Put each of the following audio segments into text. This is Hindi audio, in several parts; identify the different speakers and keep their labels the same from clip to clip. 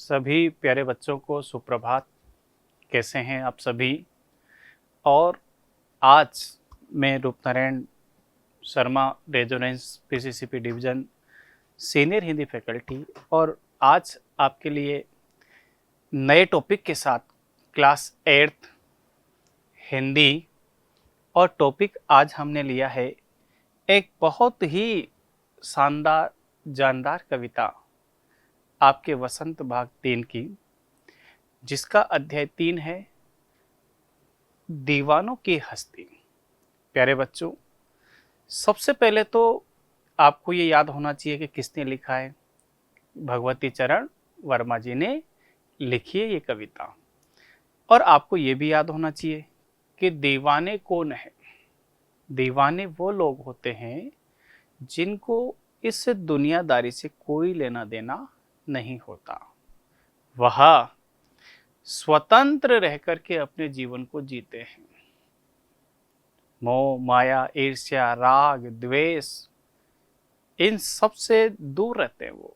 Speaker 1: सभी प्यारे बच्चों को सुप्रभात। कैसे हैं आप सभी? और आज मैं Rupnarayan Sharma, Resonance PCCP division, senior Hindi faculty, और आज आपके लिए नए टॉपिक के साथ क्लास 8th हिंदी। और टॉपिक आज हमने लिया है एक बहुत ही शानदार जानदार कविता आपके वसंत भाग 3 की, जिसका अध्याय 3 है दीवानों की हस्ती। प्यारे बच्चों, सबसे पहले तो आपको ये याद होना चाहिए कि किसने लिखा है। भगवती चरण वर्मा जी ने लिखी है ये कविता। और आपको ये भी याद होना चाहिए कि दीवाने कौन है। दीवाने वो लोग होते हैं जिनको इस दुनियादारी से कोई लेना देना नहीं होता। वह स्वतंत्र रह करके अपने जीवन को जीते हैं। मोह, माया, ईर्ष्या, राग, द्वेष, इन सब से दूर रहते हैं वो।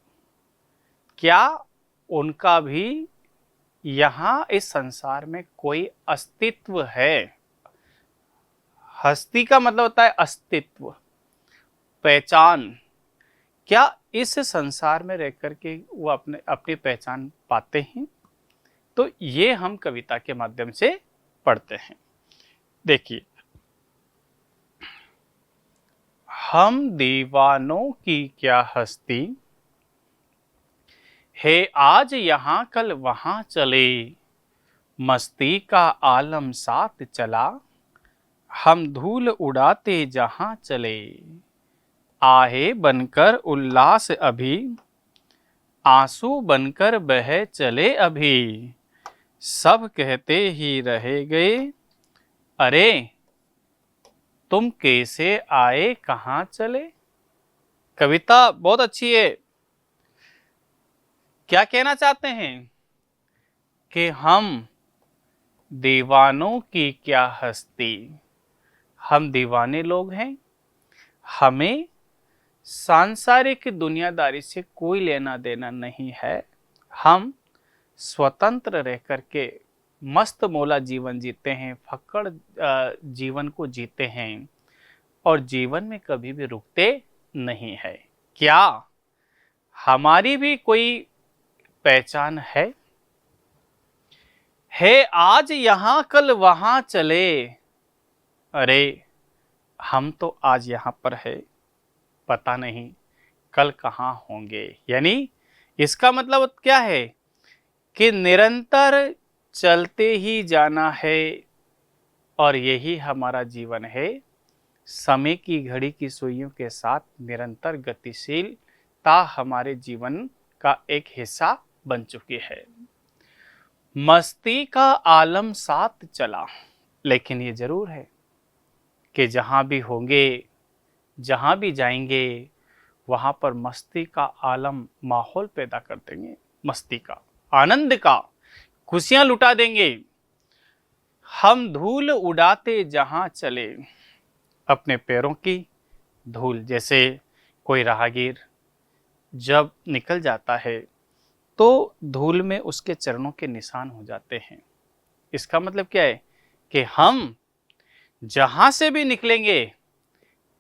Speaker 1: क्या उनका भी यहाँ इस संसार में कोई अस्तित्व है? हस्ती का मतलब होता है अस्तित्व, पहचान। क्या इस संसार में रह करके वो अपनी पहचान पाते हैं? तो ये हम कविता के माध्यम से पढ़ते हैं। देखिए, हम दीवानों की क्या हस्ती, है आज यहाँ कल वहाँ चले, मस्ती का आलम साथ चला, हम धूल उड़ाते जहाँ चले, आहे बनकर उल्लास अभी, आंसू बनकर बहे चले अभी, सब कहते ही रह गए, अरे तुम कैसे आए कहाँ चले। कविता बहुत अच्छी है। क्या कहना चाहते हैं कि हम दीवानों की क्या हस्ती, हम दीवाने लोग हैं, हमें सांसारिक दुनियादारी से कोई लेना देना नहीं है। हम स्वतंत्र रह करके मस्त मौला जीवन जीते हैं, फक्कड़ जीवन को जीते हैं, और जीवन में कभी भी रुकते नहीं है। क्या हमारी भी कोई पहचान है? आज यहाँ कल वहाँ चले, अरे हम तो आज यहाँ पर है, पता नहीं कल कहाँ होंगे। यानी इसका मतलब क्या है कि निरंतर चलते ही जाना है, और यही हमारा जीवन है। समय की घड़ी की सुइयों के साथ निरंतर गतिशीलता हमारे जीवन का एक हिस्सा बन चुकी है। मस्ती का आलम साथ चला, लेकिन ये जरूर है कि जहां भी होंगे, जहां भी जाएंगे, वहां पर मस्ती का आलम माहौल पैदा कर देंगे, मस्ती का, आनंद का, खुशियां लुटा देंगे। हम धूल उड़ाते जहां चले, अपने पैरों की धूल, जैसे कोई राहगीर जब निकल जाता है तो धूल में उसके चरणों के निशान हो जाते हैं। इसका मतलब क्या है कि हम जहां से भी निकलेंगे,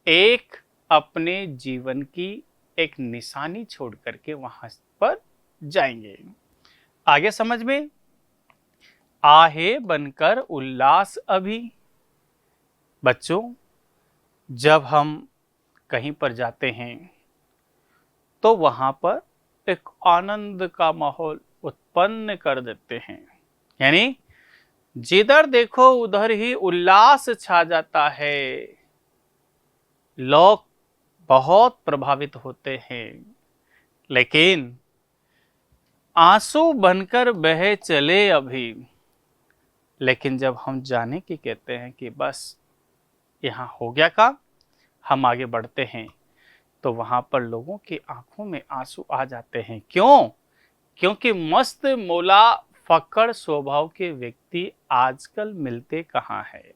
Speaker 1: एक अपने जीवन की एक निशानी छोड़ करके वहां पर जाएंगे। आगे समझ में, आहे बनकर उल्लास अभी। बच्चों, जब हम कहीं पर जाते हैं तो वहां पर एक आनंद का माहौल उत्पन्न कर देते हैं। यानी जिधर देखो उधर ही उल्लास छा जाता है, लोग बहुत प्रभावित होते हैं। लेकिन आंसू बनकर बहे चले अभी, लेकिन जब हम जाने की कहते हैं कि बस यहाँ हो गया काम, हम आगे बढ़ते हैं, तो वहां पर लोगों की आंखों में आंसू आ जाते हैं। क्यों? क्योंकि मस्त मौला फक्कड़ स्वभाव के व्यक्ति आजकल मिलते कहाँ हैं,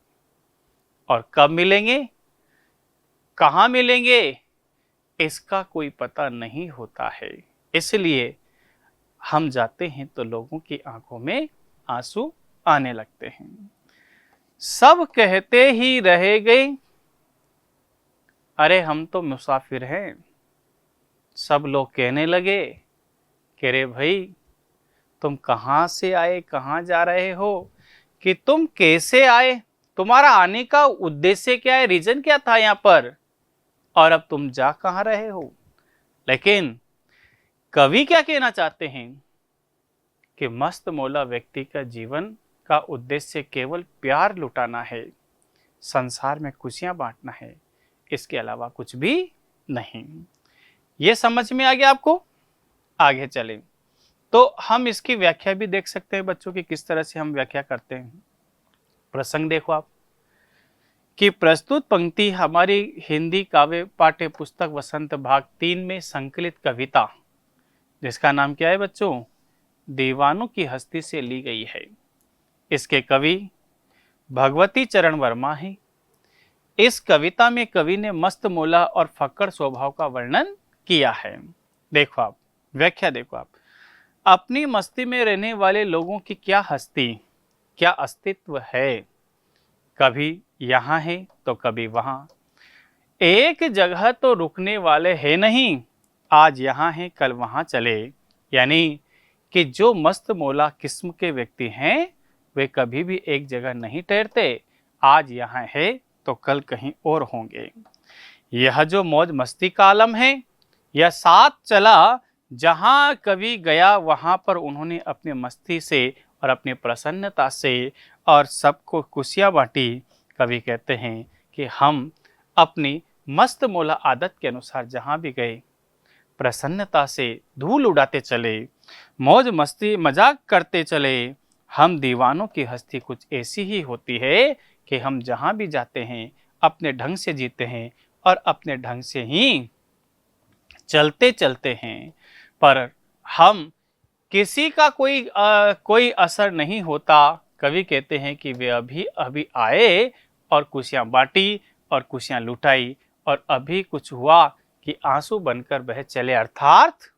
Speaker 1: और कब मिलेंगे, कहाँ मिलेंगे, इसका कोई पता नहीं होता है। इसलिए हम जाते हैं तो लोगों की आंखों में आंसू आने लगते हैं। सब कहते ही रह गए, अरे हम तो मुसाफिर हैं। सब लोग कहने लगे कि रे भाई, तुम कहाँ से आए, कहाँ जा रहे हो, कि तुम कैसे आए, तुम्हारा आने का उद्देश्य क्या है, रीजन क्या था यहाँ पर, और अब तुम जा कहाँ रहे हो। लेकिन कवि क्या कहना चाहते हैं कि मस्त मौला व्यक्ति का जीवन का उद्देश्य केवल प्यार लुटाना है, संसार में खुशियां बांटना है, इसके अलावा कुछ भी नहीं। ये समझ में आ गया आपको? आगे चलें तो हम इसकी व्याख्या भी देख सकते हैं बच्चों की, किस तरह से हम व्याख्या करते हैं। प्रसंग देखो आप कि प्रस्तुत पंक्ति हमारी हिंदी काव्य पाठ्य पुस्तक वसंत भाग 3 में संकलित कविता, जिसका नाम क्या है बच्चों, दीवानों की हस्ती से ली गई है। इसके कवि भगवती चरण वर्मा हैं। इस कविता में कवि ने मस्त मौला और फक्कड़ स्वभाव का वर्णन किया है। देखो आप, व्याख्या देखो आप, अपनी मस्ती में रहने वाले लोगों की क्या हस्ती, क्या अस्तित्व है, कभी यहाँ है तो कभी वहाँ, एक जगह तो रुकने वाले हैं नहीं, आज यहाँ है कल वहाँ चले। यानी कि जो मस्त मौला किस्म के व्यक्ति हैं वे कभी भी एक जगह नहीं ठहरते, आज यहाँ है तो कल कहीं और होंगे। यह जो मौज मस्ती का आलम है, यह साथ चला, जहाँ कभी गया वहाँ पर उन्होंने अपनी मस्ती से और अपनी प्रसन्नता से और सबको खुशियाँ बांटी। कवि कहते हैं कि हम अपनी मस्त मौला आदत के अनुसार जहाँ भी गए प्रसन्नता से धूल उड़ाते चले, मौज मस्ती मजाक करते चले। हम दीवानों की हस्ती कुछ ऐसी ही होती है कि हम जहाँ भी जाते हैं अपने ढंग से जीते हैं और अपने ढंग से ही चलते चलते हैं, पर हम किसी का कोई असर नहीं होता। कवि कहते हैं कि वे अभी अभी आए और खुशियाँ बांटी और खुशियाँ लुटाई, और अभी कुछ हुआ कि आंसू बनकर बह चले, अर्थात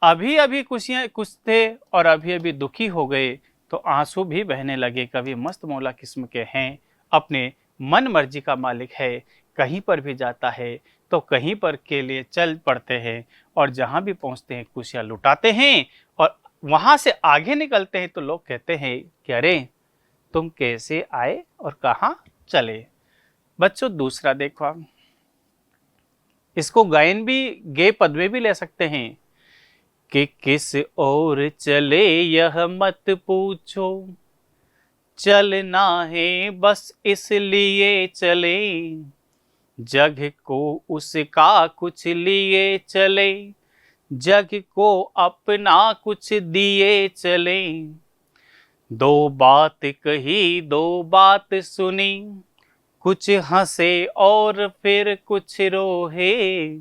Speaker 1: अभी अभी खुशियाँ कुछ थे और अभी अभी दुखी हो गए तो आंसू भी बहने लगे। कवि मस्त मौला किस्म के हैं, अपने मन मर्जी का मालिक है, कहीं पर भी जाता है तो कहीं पर के लिए चल पड़ते हैं, और जहाँ भी पहुँचते हैं खुशियाँ लुटाते हैं, और वहाँ से आगे निकलते हैं तो लोग कहते हैं कि अरे तुम कैसे आए और कहाँ चले। बच्चों दूसरा देखो आप, इसको गायन भी गे पद में भी ले सकते हैं कि किस ओर चले यह मत पूछो, चलना है बस इसलिए चले, जग को उसका कुछ लिए चले, जग को अपना कुछ दिए चले। दो बात कही दो बात सुनी, कुछ हंसे और फिर कुछ रोहे,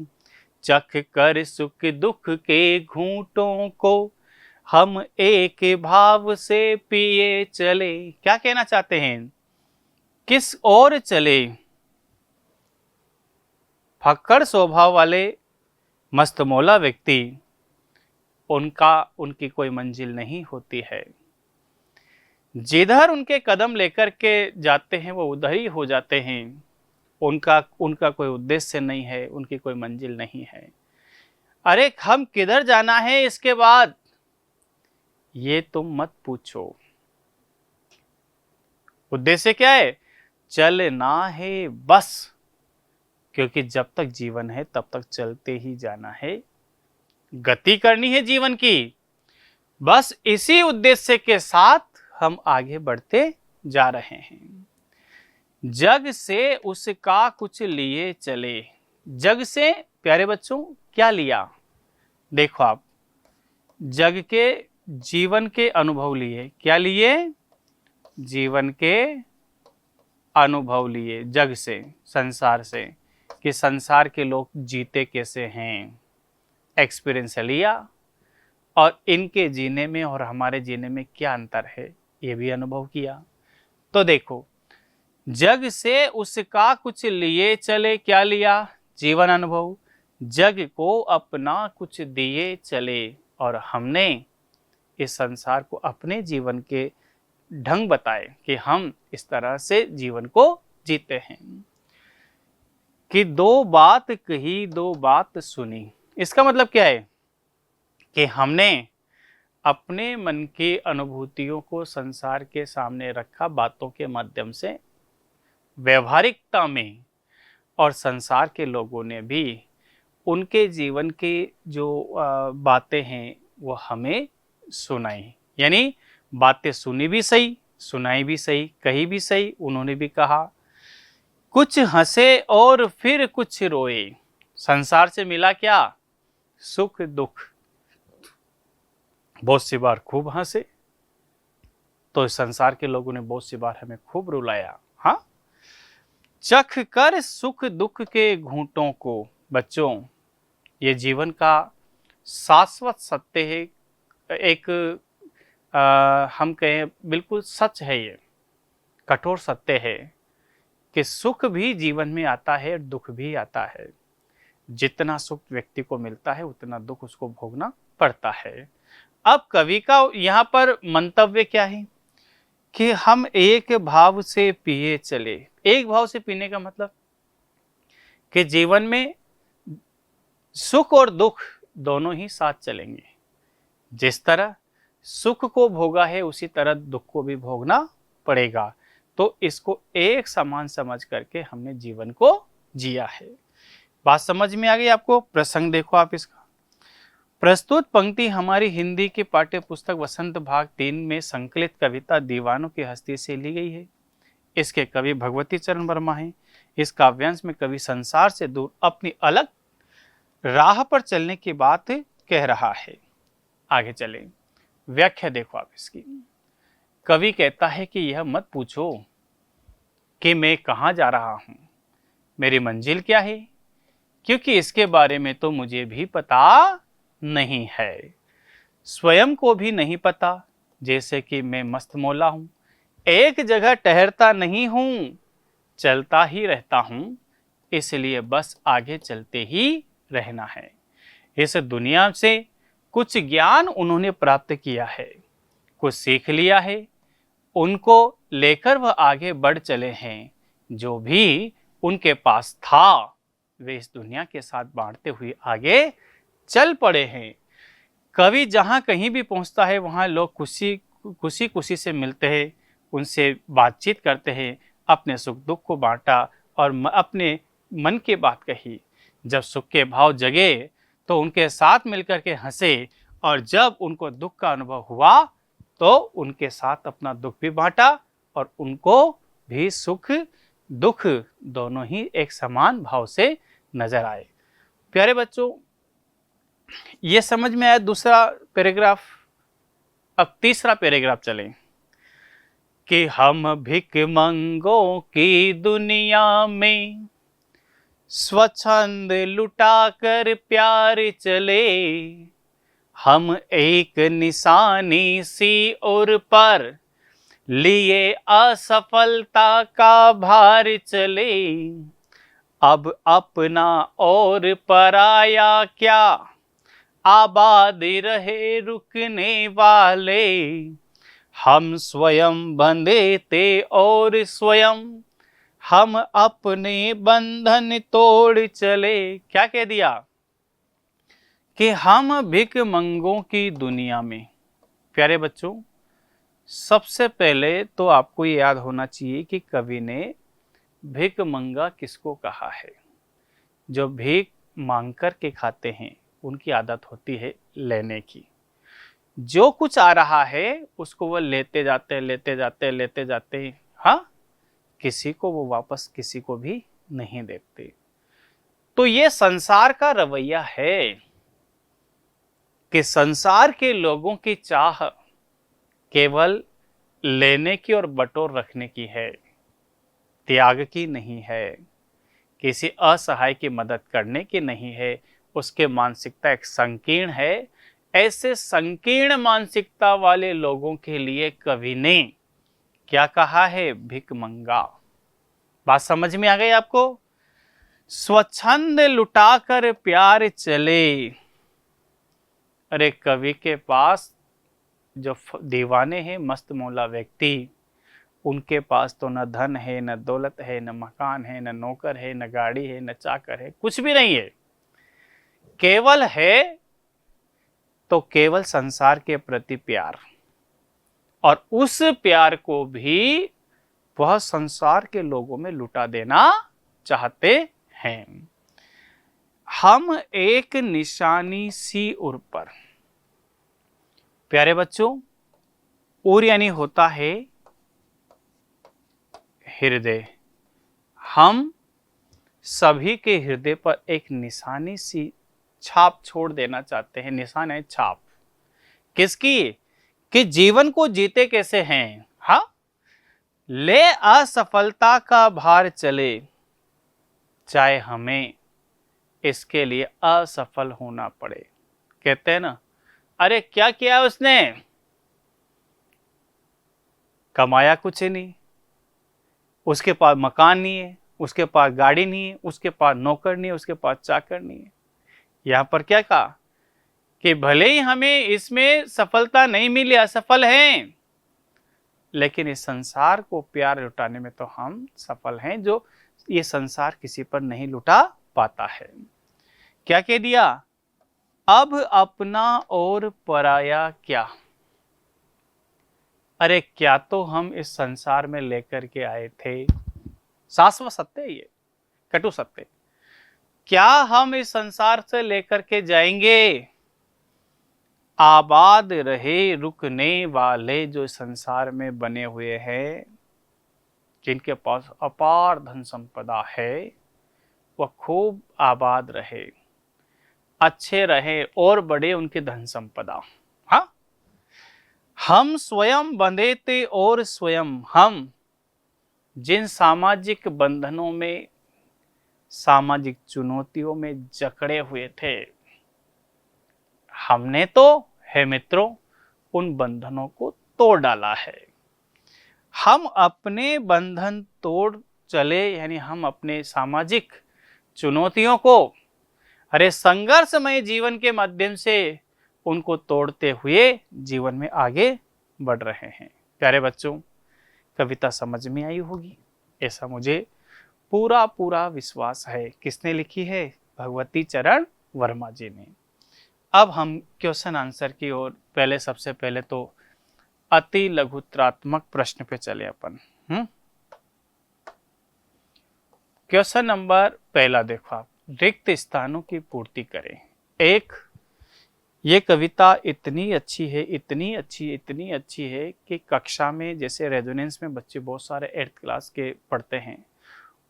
Speaker 1: चख कर सुख दुख के घूंटों को हम एक भाव से पिए चले। क्या कहना चाहते हैं, किस ओर चले। फक्कड़ स्वभाव वाले मस्त मौला व्यक्ति, उनकी कोई मंजिल नहीं होती है, जिधर उनके कदम लेकर के जाते हैं वो उधर ही हो जाते हैं। उनका कोई उद्देश्य नहीं है, उनकी कोई मंजिल नहीं है। अरे हम किधर जाना है इसके बाद ये तुम मत पूछो, उद्देश्य क्या है, चलना है बस, क्योंकि जब तक जीवन है तब तक चलते ही जाना है, गति करनी है जीवन की। बस इसी उद्देश्य के साथ हम आगे बढ़ते जा रहे हैं। जग से उसका कुछ लिए चले। जग से प्यारे बच्चों क्या लिया, देखो आप, जग के जीवन के अनुभव लिए। क्या लिए, जीवन के अनुभव लिए, जग से, संसार से, कि संसार के लोग जीते कैसे हैं, एक्सपीरियंस लिया, और इनके जीने में और हमारे जीने में क्या अंतर है ये भी अनुभव किया। तो देखो, जग से उसका कुछ लिए चले, क्या लिया, जीवन अनुभव, जग को अपना कुछ दिए चले, और हमने इस संसार को अपने जीवन के ढंग बताए कि हम इस तरह से जीवन को जीते हैं। कि दो बात कही दो बात सुनी, इसका मतलब क्या है कि हमने अपने मन की अनुभूतियों को संसार के सामने रखा बातों के माध्यम से, व्यवहारिकता में, और संसार के लोगों ने भी उनके जीवन की जो बातें हैं वो हमें सुनाई। यानी बातें सुनी भी सही, सुनाई भी सही, कही भी सही। उन्होंने भी कहा, कुछ हंसे और फिर कुछ रोए। संसार से मिला क्या? सुख दुख। बहुत सी बार खूब हंसे, तो संसार के लोगों ने बहुत सी बार हमें खूब रुलाया। हाँ, चख कर सुख दुख के घूंटों को। बच्चों, ये जीवन का शाश्वत सत्य है। एक हम कहें बिल्कुल सच है, ये कठोर सत्य है कि सुख भी जीवन में आता है, दुख भी आता है। जितना सुख व्यक्ति को मिलता है उतना दुख उसको भोगना पड़ता है। अब कवि का यहाँ पर मंतव्य क्या है कि हम एक भाव से पिए चले। एक भाव से पीने का मतलब कि जीवन में सुख और दुख दोनों ही साथ चलेंगे। जिस तरह सुख को भोगा है उसी तरह दुख को भी भोगना पड़ेगा। तो इसको एक समान समझ करके हमने जीवन को जिया है। बात समझ में आ गई आपको? प्रसंग देखो आप इसका। प्रस्तुत पंक्ति हमारी हिंदी की पाठ्य पुस्तक वसंत भाग 3 में संकलित कविता दीवानों की हस्ती से ली गई है। इसके कवि भगवती चरण वर्मा हैं। इस काव्यांश में कवि संसार से दूर अपनी अलग राह पर चलने की बात कह रहा है। आगे चले, व्याख्या देखो आप इसकी। कवि कहता है कि यह मत पूछो कि मैं कहाँ जा रहा हूँ, मेरी मंजिल क्या है, क्योंकि इसके बारे में तो मुझे भी पता नहीं है। स्वयं को भी नहीं पता। जैसे कि मैं मस्त मौला हूँ, एक जगह ठहरता नहीं हूँ, चलता ही रहता हूँ, इसलिए बस आगे चलते ही रहना है। इस दुनिया से कुछ ज्ञान उन्होंने प्राप्त किया है, कुछ सीख लिया है, उनको लेकर वह आगे बढ़ चले हैं। जो भी उनके पास था वे इस दुनिया के साथ बांटते हुए आगे चल पड़े हैं। कवि जहाँ कहीं भी पहुँचता है वहाँ लोग खुशी से मिलते हैं, उनसे बातचीत करते हैं, अपने सुख दुख को बांटा और अपने मन की बात कही। जब सुख के भाव जगे तो उनके साथ मिलकर के हंसे, और जब उनको दुख का अनुभव हुआ तो उनके साथ अपना दुख भी बांटा, और उनको भी सुख दुख दोनों ही एक समान भाव से नजर आए। प्यारे बच्चों, ये समझ में आया दूसरा पैराग्राफ। अब तीसरा पैराग्राफ चलें कि हम भिख मंगों की दुनिया में स्वच्छंद लुटा कर प्यार चले। हम एक निशानी सी ओर पर लिए असफलता का भार चले। अब अपना और पराया क्या, आबाद रहे रुकने वाले। हम स्वयं बंधे थे और स्वयं हम अपने बंधन तोड़ चले। क्या कह दिया कि हम भिख मंगों की दुनिया में। प्यारे बच्चों, सबसे पहले तो आपको ये याद होना चाहिए कि कवि ने भिख मंगा किसको कहा है। जो भीख मांग कर के खाते हैं उनकी आदत होती है लेने की। जो कुछ आ रहा है उसको वो लेते जाते हैं। हाँ, किसी को वो वापस किसी को भी नहीं देते। तो ये संसार का रवैया है कि संसार के लोगों की चाह केवल लेने की और बटोर रखने की है, त्याग की नहीं है, किसी असहाय की मदद करने की नहीं है। उसके मानसिकता एक संकीर्ण है। ऐसे संकीर्ण मानसिकता वाले लोगों के लिए कवि ने क्या कहा है? भिख मंगा। बात समझ में आ गई आपको? स्वच्छंद लुटाकर प्यार चले। अरे कवि के पास जो दीवाने हैं, मस्त मौला व्यक्ति, उनके पास तो न धन है, न दौलत है, न मकान है, न नौकर है, न गाड़ी है, न चाकर है, कुछ भी नहीं है। केवल है तो केवल संसार के प्रति प्यार, और उस प्यार को भी वह संसार के लोगों में लुटा देना चाहते हैं। हम एक निशानी सी उर पर, प्यारे बच्चों, उर यानी होता है हृदय। हम सभी के हृदय पर एक निशानी सी छाप छोड़ देना चाहते हैं। निशान है छाप, किसकी? कि जीवन को जीते कैसे हैं। हाँ, ले असफलता का भार चले, चाहे हमें इसके लिए असफल होना पड़े। कहते हैं ना, अरे क्या किया उसने, कमाया कुछ नहीं, उसके पास मकान नहीं है, उसके पास गाड़ी नहीं है, उसके पास नौकर नहीं है, उसके पास चाकर नहीं है। यहां पर क्या कहा कि भले ही हमें इसमें सफलता नहीं मिली, असफल हैं, लेकिन इस संसार को प्यार लुटाने में तो हम सफल हैं, जो ये संसार किसी पर नहीं लुटा पाता है। क्या कह दिया? अब अपना और पराया क्या। अरे क्या तो हम इस संसार में लेकर के आए थे, शाश्वत सत्य है ये, कटु सत्य। क्या हम इस संसार से लेकर के जाएंगे? आबाद रहे रुकने वाले जो संसार में बने हुए हैं, जिनके पास अपार धन संपदा है, वह खूब आबाद रहे, अच्छे रहे और बढ़े उनके धन संपदा। हाँ, हम स्वयं बंधे थे और स्वयं हम जिन सामाजिक बंधनों में, सामाजिक चुनौतियों में जकड़े हुए थे, हमने तो है मित्रों उन बंधनों को तोड़ डाला है। हम अपने बंधन तोड़ चले, यानी हम अपने सामाजिक चुनौतियों को, अरे संघर्षमय जीवन के माध्यम से उनको तोड़ते हुए जीवन में आगे बढ़ रहे हैं। प्यारे बच्चों, कविता समझ में आई होगी, ऐसा मुझे पूरा पूरा विश्वास है। किसने लिखी है? भगवती चरण वर्मा जी ने। अब हम क्वेश्चन आंसर की ओर, पहले सबसे पहले तो अति लघुत्रात्मक प्रश्न पे चले अपन। क्वेश्चन नंबर पहला देखो आप, रिक्त स्थानों की पूर्ति करें। एक, ये कविता इतनी अच्छी है, इतनी अच्छी है कि कक्षा में, जैसे रेजोनेंस में बच्चे बहुत सारे 8th क्लास के पढ़ते हैं,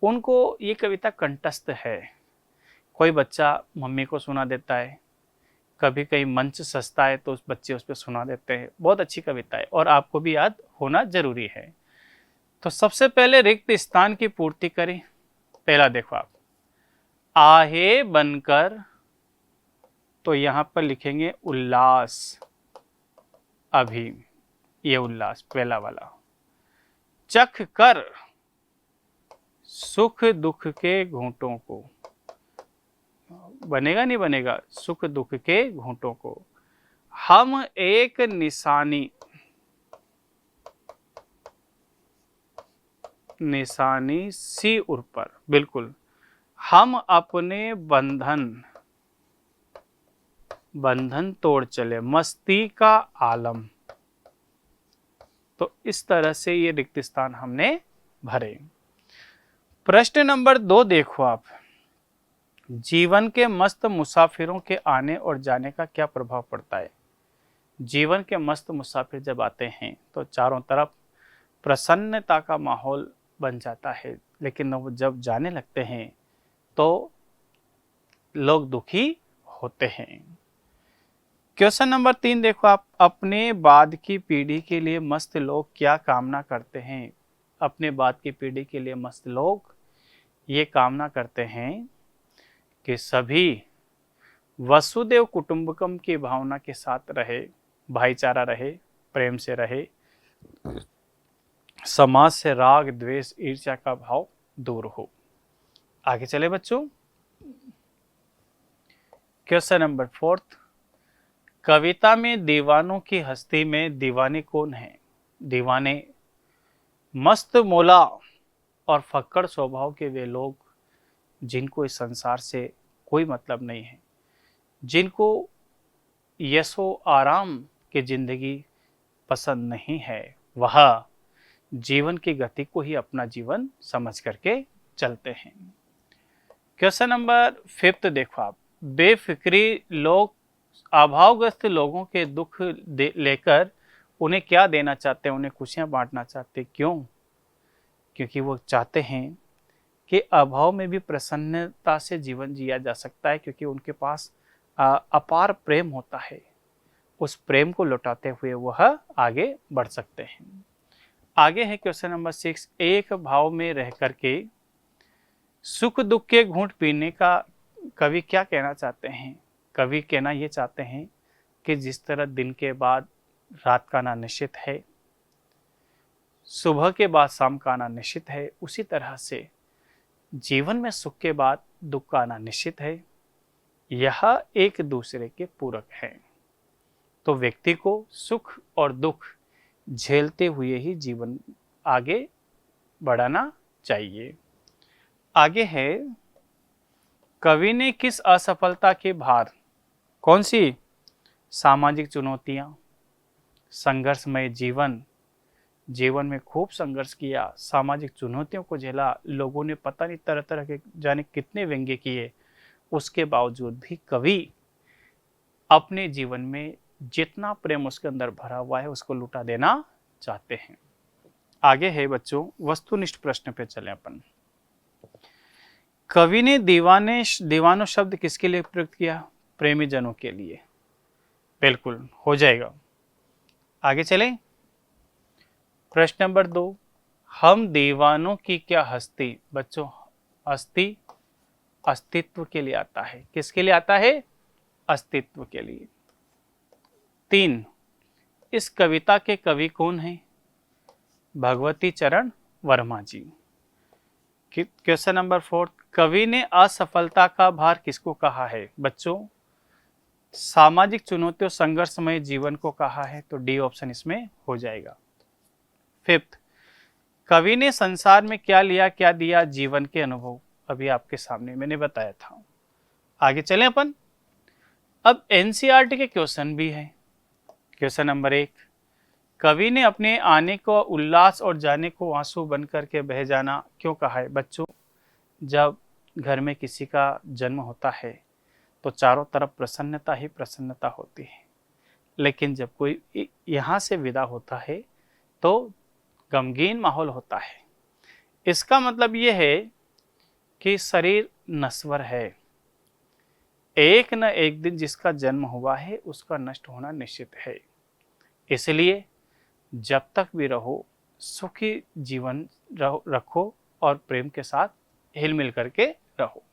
Speaker 1: उनको ये कविता कंठस्थ है। कोई बच्चा मम्मी को सुना देता है, कभी कहीं मंच सजता है तो उस बच्चे उस पर सुना देते हैं। बहुत अच्छी कविता है और आपको भी याद होना जरूरी है। तो सबसे पहले रिक्त स्थान की पूर्ति करें। पहला देखो आप, आहे बनकर, तो यहां पर लिखेंगे उल्लास, अभी, ये उल्लास पहला वाला। चख कर, सुख दुख के घूंटों को, बनेगा नहीं बनेगा, सुख दुख के घूंटों को। हम एक निशानी, निशानी सी उर पर, बिल्कुल। हम अपने बंधन तोड़ चले, मस्ती का आलम। तो इस तरह से ये रिक्त स्थान हमने भरे। प्रश्न नंबर 2 देखो आप, जीवन के मस्त मुसाफिरों के आने और जाने का क्या प्रभाव पड़ता है। जीवन के मस्त मुसाफिर जब आते हैं तो चारों तरफ प्रसन्नता का माहौल बन जाता है, लेकिन वो जब जाने लगते हैं तो लोग दुखी होते हैं। क्वेश्चन नंबर 3 देखो आप, अपने बाद की पीढ़ी के लिए मस्त लोग क्या कामना करते हैं। अपने बाद की पीढ़ी के लिए मस्त लोग ये कामना करते हैं कि सभी वसुदेव कुटुंबकम की भावना के साथ रहे, भाईचारा रहे, प्रेम से रहे, समाज से राग द्वेष ईर्ष्या का भाव दूर हो। आगे चले बच्चों, क्वेश्चन नंबर 4, कविता में दीवानों की हस्ती में दीवाने कौन हैं? दीवाने मस्त मौला और फक्कड़ स्वभाव के वे लोग जिनको इस संसार से कोई मतलब नहीं है, जिनको यशो आराम की जिंदगी पसंद नहीं है, वह जीवन की गति को ही अपना जीवन समझ करके चलते हैं। क्वेश्चन नंबर 5 देखो आप। बेफिक्री लोग अभावग्रस्त लोगों के दुख लेकर उन्हें क्या देना चाहते हैं? उन्हें खुशियां बांटना चाहते हैं। क्यों? क्योंकि वो चाहते हैं कि अभाव में भी प्रसन्नता से जीवन जिया जा सकता है, क्योंकि उनके पास अपार प्रेम होता है। उस प्रेम को लौटाते हुए वह आगे बढ़ सकते हैं। आगे है क्वेश्चन नंबर 6। एक भाव में रह करके सुख दुख के घूंट पीने का कवि क्या कहना चाहते हैं? कवि कहना ये चाहते हैं कि जिस तरह दिन के बाद रात का आना निश्चित है, सुबह के बाद शाम का आना निश्चित है, उसी तरह से जीवन में सुख के बाद दुख का आना निश्चित है। यह एक दूसरे के पूरक हैं। तो व्यक्ति को सुख और दुख झेलते हुए ही जीवन आगे बढ़ाना चाहिए। आगे है, कवि ने किस असफलता के भार, कौन सी? सामाजिक चुनौतियां, संघर्षमय जीवन, जीवन में खूब संघर्ष किया, सामाजिक चुनौतियों को झेला, लोगों ने पता नहीं तरह तरह के जाने कितने व्यंग्य किए, उसके बावजूद भी कवि अपने जीवन में जितना प्रेम उसके अंदर भरा हुआ है उसको लुटा देना चाहते हैं। आगे है बच्चों, वस्तुनिष्ठ प्रश्न पे चले अपन। कवि ने दीवानों शब्द किसके लिए प्रयुक्त किया? प्रेमी जनों के लिए। बिल्कुल हो जाएगा। आगे चले, प्रश्न नंबर 2। हम दीवानों की क्या हस्ती? बच्चों, हस्ती अस्तित्व के लिए आता है। किसके लिए आता है? अस्तित्व के लिए। 3। इस कविता के कवि कौन हैं? भगवती चरण वर्मा जी। Question number 4। कवि ने असफलता का भार किसको कहा है? बच्चों, सामाजिक चुनौतियों संघर्षमय जीवन को कहा है, तो डी ऑप्शन इसमें हो जाएगा। 5। कवि ने संसार में क्या लिया क्या दिया? जीवन के अनुभव। अभी आपके सामने मैंने बताया था। आगे चलें अपन। अब एनसीईआरटी के क्वेश्चन भी हैं। Question number 1। कवि ने अपने आने को उल्लास और जाने को आंसू बन करके बह जाना क्यों कहा है? बच्चों, जब घर में किसी का जन्म होता है तो चारों तरफ प्रसन्नता ही प्रसन्नता होती है, लेकिन जब कोई यहाँ से विदा होता है तो गमगीन माहौल होता है। इसका मतलब ये है कि शरीर नश्वर है, एक न एक दिन जिसका जन्म हुआ है उसका नष्ट होना निश्चित है। इसलिए जब तक भी रहो सुखी जीवन रखो और प्रेम के साथ हिल मिल करके रहो।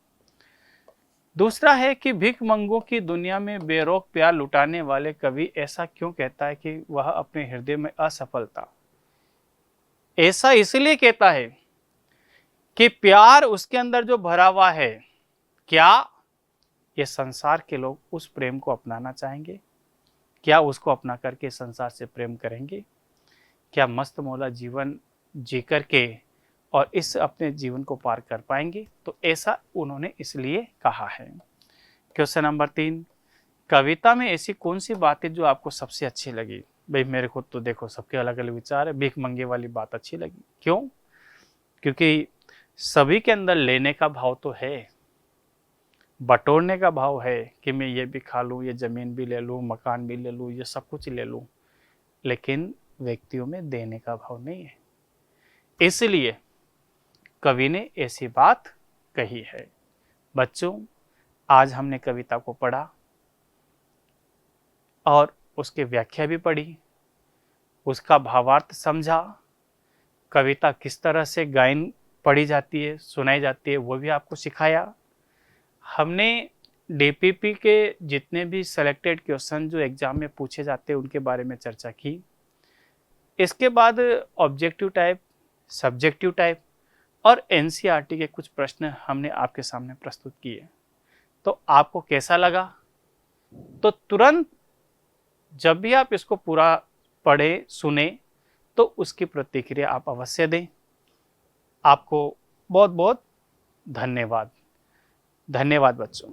Speaker 1: दूसरा है कि भिख मंगों की दुनिया में बेरोक प्यार लुटाने वाले कवि ऐसा क्यों कहता है कि वह अपने हृदय में असफलता? ऐसा इसलिए कहता है कि प्यार उसके अंदर जो भरा हुआ है, क्या ये संसार के लोग उस प्रेम को अपनाना चाहेंगे? क्या उसको अपना करके संसार से प्रेम करेंगे? क्या मस्त मौला जीवन जी करके और इस अपने जीवन को पार कर पाएंगे? तो ऐसा उन्होंने इसलिए कहा है। Question number 3। कविता में ऐसी कौन सी बातें जो आपको सबसे अच्छी लगी? भाई मेरे को तो देखो सबके अलग अलग विचार है, भीख मंगे वाली बात अच्छी लगी। क्यों? क्योंकि सभी के अंदर लेने का भाव तो है, बटोरने का भाव है कि मैं ये भी खा लूँ, ये ज़मीन भी ले लूँ, मकान भी ले लूँ, ये सब कुछ ले लूँ, लेकिन व्यक्तियों में देने का भाव नहीं है। इसलिए कवि ने ऐसी बात कही है। बच्चों, आज हमने कविता को पढ़ा और उसकी व्याख्या भी पढ़ी, उसका भावार्थ समझा, कविता किस तरह से गायन पढ़ी जाती है, सुनाई जाती है, वो भी आपको सिखाया। हमने डीपीपी के जितने भी सेलेक्टेड क्वेश्चन जो एग्जाम में पूछे जाते हैं उनके बारे में चर्चा की। इसके बाद ऑब्जेक्टिव टाइप, सब्जेक्टिव टाइप और एनसीईआरटी के कुछ प्रश्न हमने आपके सामने प्रस्तुत किए। तो आपको कैसा लगा? तो तुरंत जब भी आप इसको पूरा पढ़ें, सुने, तो उसकी प्रतिक्रिया आप अवश्य दें। आपको बहुत बहुत धन्यवाद। धन्यवाद बच्चों।